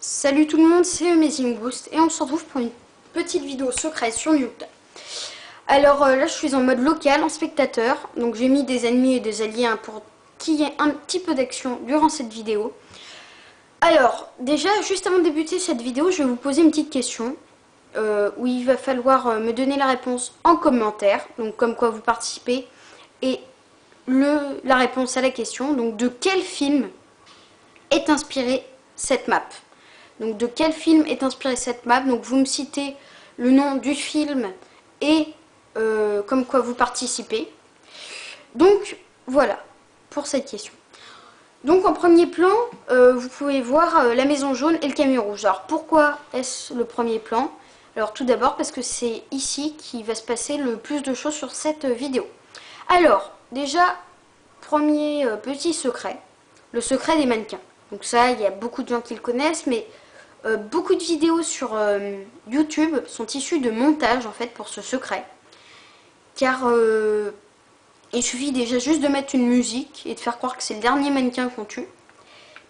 Salut tout le monde, c'est Amazing Boost et on se retrouve pour une petite vidéo secrète sur YouTube. Alors là je suis en mode local, en spectateur, donc j'ai mis des ennemis et des alliés pour qu'il y ait un petit peu d'action durant cette vidéo. Alors déjà juste avant de débuter cette vidéo, je vais vous poser une petite question où il va falloir me donner la réponse en commentaire, donc comme quoi vous participez, et la réponse à la question, donc de quel film est inspirée cette map. Donc de quel film est inspirée cette map? Donc vous me citez le nom du film et comme quoi vous participez. Donc voilà pour cette question. Donc en premier plan, vous pouvez voir la maison jaune et le camion rouge. Alors pourquoi est-ce le premier plan? Alors tout d'abord parce que c'est ici qu'il va se passer le plus de choses sur cette vidéo. Alors déjà, premier petit secret, le secret des mannequins. Donc ça, il y a beaucoup de gens qui le connaissent, mais beaucoup de vidéos sur YouTube sont issues de montages en fait pour ce secret. Car il suffit déjà juste de mettre une musique et de faire croire que c'est le dernier mannequin qu'on tue.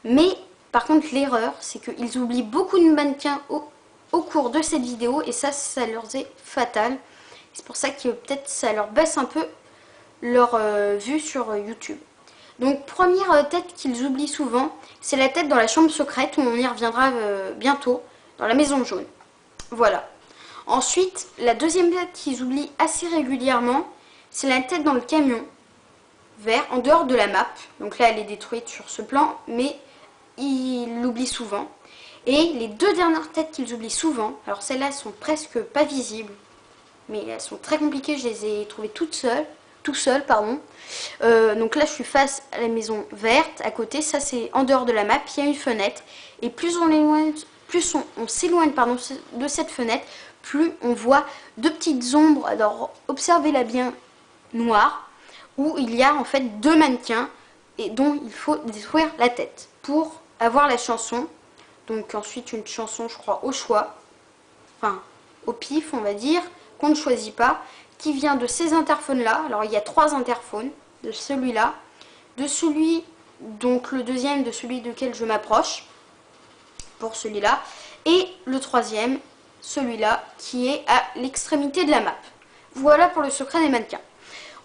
Mais par contre l'erreur, c'est qu'ils oublient beaucoup de mannequins au cours de cette vidéo et ça leur est fatal. C'est pour ça que peut-être ça leur baisse un peu leur vue sur YouTube. Donc première tête qu'ils oublient souvent, c'est la tête dans la chambre secrète où on y reviendra bientôt, dans la maison jaune. Voilà. Ensuite, la deuxième tête qu'ils oublient assez régulièrement, c'est la tête dans le camion vert, en dehors de la map. Donc là, elle est détruite sur ce plan, mais ils l'oublient souvent. Et les deux dernières têtes qu'ils oublient souvent, alors celles-là sont presque pas visibles, mais elles sont très compliquées, je les ai trouvées toutes seules. Tout seul, pardon. Donc là, je suis face à la maison verte. À côté, ça c'est en dehors de la map. Il y a une fenêtre. Et plus on s'éloigne de cette fenêtre, plus on voit deux petites ombres. Alors, observez-la bien, noire, où il y a en fait deux mannequins et dont il faut détruire la tête pour avoir la chanson. Donc ensuite, une chanson, je crois, au choix. Enfin, au pif, on va dire, qu'on ne choisit pas, qui vient de ces interphones là. Alors il y a trois interphones, de celui-là, de celui, donc le deuxième de celui duquel je m'approche, pour celui-là, et le troisième, celui-là, qui est à l'extrémité de la map. Voilà pour le secret des mannequins.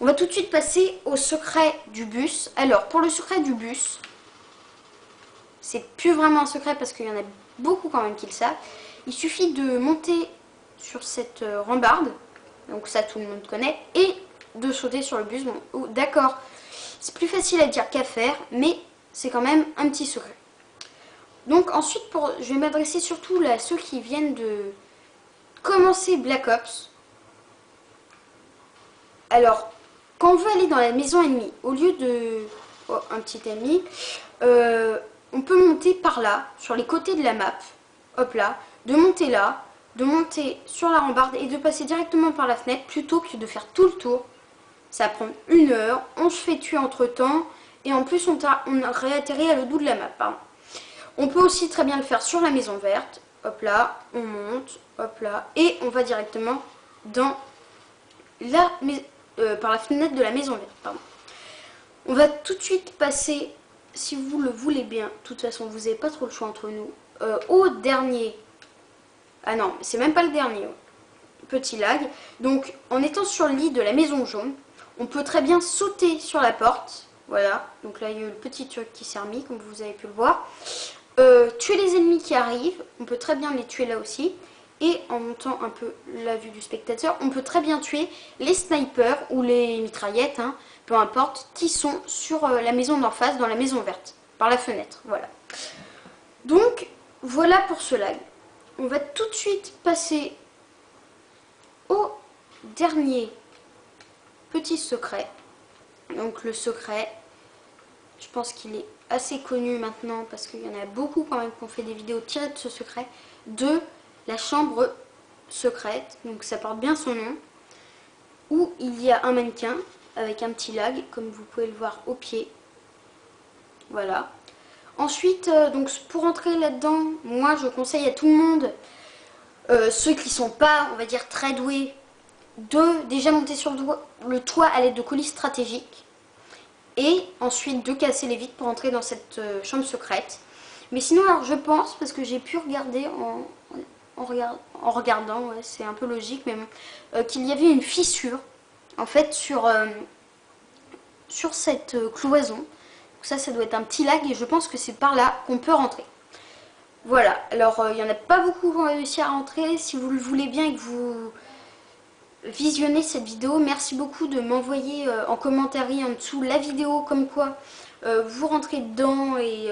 On va tout de suite passer au secret du bus. Alors pour le secret du bus, c'est plus vraiment un secret parce qu'il y en a beaucoup quand même qui le savent. Il suffit de monter sur cette rambarde, donc ça tout le monde connaît, et de sauter sur le bus. Bon, d'accord, c'est plus facile à dire qu'à faire, mais c'est quand même un petit secret. Donc ensuite, je vais m'adresser surtout à ceux qui viennent de commencer Black Ops. Alors, quand on veut aller dans la maison ennemie, au lieu de... Oh, un petit ennemi, on peut monter par là, sur les côtés de la map, hop là, de monter là, de monter sur la rambarde et de passer directement par la fenêtre plutôt que de faire tout le tour. Ça va prendre 1 heure, on se fait tuer entre temps et en plus on réatterrit à l'autre bout de la map. Pardon. On peut aussi très bien le faire sur la maison verte. Hop là, on monte, hop là, et on va directement dans par la fenêtre de la maison verte. Pardon. On va tout de suite passer, si vous le voulez bien, de toute façon vous n'avez pas trop le choix entre nous, au dernier. Ah non, c'est même pas le dernier. Petit lag. Donc, en étant sur le lit de la maison jaune, on peut très bien sauter sur la porte. Voilà. Donc là, il y a eu le petit truc qui s'est remis, comme vous avez pu le voir. Tuer les ennemis qui arrivent. On peut très bien les tuer là aussi. Et en montant un peu la vue du spectateur, on peut très bien tuer les snipers ou les mitraillettes, hein, peu importe, qui sont sur la maison d'en face, dans la maison verte, par la fenêtre. Voilà. Donc, voilà pour ce lag. On va tout de suite passer au dernier petit secret. Donc le secret, je pense qu'il est assez connu maintenant parce qu'il y en a beaucoup quand même qui ont fait des vidéos tirées de ce secret, de la chambre secrète, donc ça porte bien son nom, où il y a un mannequin avec un petit lag, comme vous pouvez le voir au pied. Voilà. Ensuite, donc pour entrer là-dedans, moi je conseille à tout le monde, ceux qui sont pas, on va dire, très doués, de déjà monter sur le toit à l'aide de colis stratégiques et ensuite de casser les vitres pour entrer dans cette chambre secrète. Mais sinon, alors je pense, parce que j'ai pu regarder en regardant, ouais, c'est un peu logique, mais bon, qu'il y avait une fissure, en fait, sur cette cloison. Donc ça doit être un petit lag, et je pense que c'est par là qu'on peut rentrer. Voilà, alors il n'y en a pas beaucoup qui ont réussi à rentrer. Si vous le voulez bien et que vous visionnez cette vidéo, merci beaucoup de m'envoyer en commentaire en dessous la vidéo comme quoi vous rentrez dedans et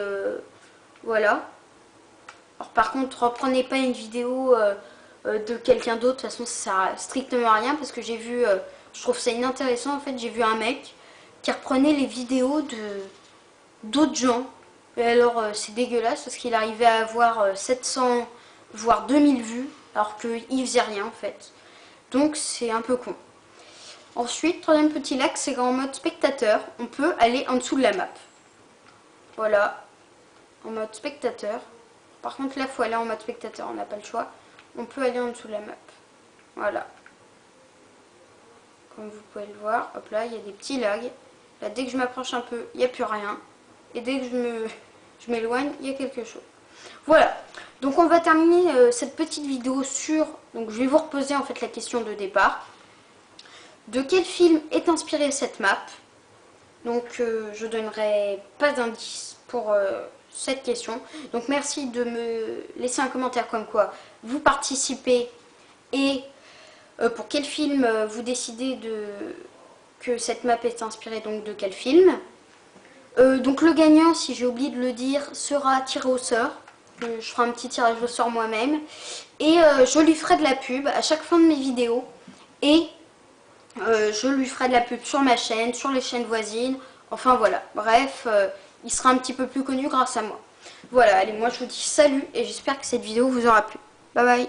voilà. Alors par contre, reprenez pas une vidéo de quelqu'un d'autre, de toute façon ça sert à strictement à rien parce que j'ai vu, je trouve ça inintéressant en fait, j'ai vu un mec qui reprenait les vidéos d'autres gens. Et alors c'est dégueulasse parce qu'il arrivait à avoir 700 voire 2000 vues alors qu'il faisait rien en fait. Donc c'est un peu con. Ensuite, troisième petit lac, c'est qu'en mode spectateur, on peut aller en dessous de la map. Voilà, en mode spectateur. Par contre là, il faut aller en mode spectateur, on n'a pas le choix. On peut aller en dessous de la map. Voilà. Comme vous pouvez le voir, hop là, il y a des petits lags. Là, dès que je m'approche un peu, il n'y a plus rien. Et dès que je m'éloigne, il y a quelque chose. Voilà, donc on va terminer cette petite vidéo sur... Donc je vais vous reposer en fait la question de départ. De quel film est inspirée cette map? Donc je donnerai pas d'indice pour cette question. Donc merci de me laisser un commentaire comme quoi vous participez et pour quel film vous décidez que cette map est inspirée donc de quel film. Donc le gagnant, si j'ai oublié de le dire, sera tiré au sort. Je ferai un petit tirage au sort moi-même. Et je lui ferai de la pub à chaque fin de mes vidéos. Et je lui ferai de la pub sur ma chaîne, sur les chaînes voisines. Enfin voilà, bref, il sera un petit peu plus connu grâce à moi. Voilà, allez, moi je vous dis salut et j'espère que cette vidéo vous aura plu. Bye bye.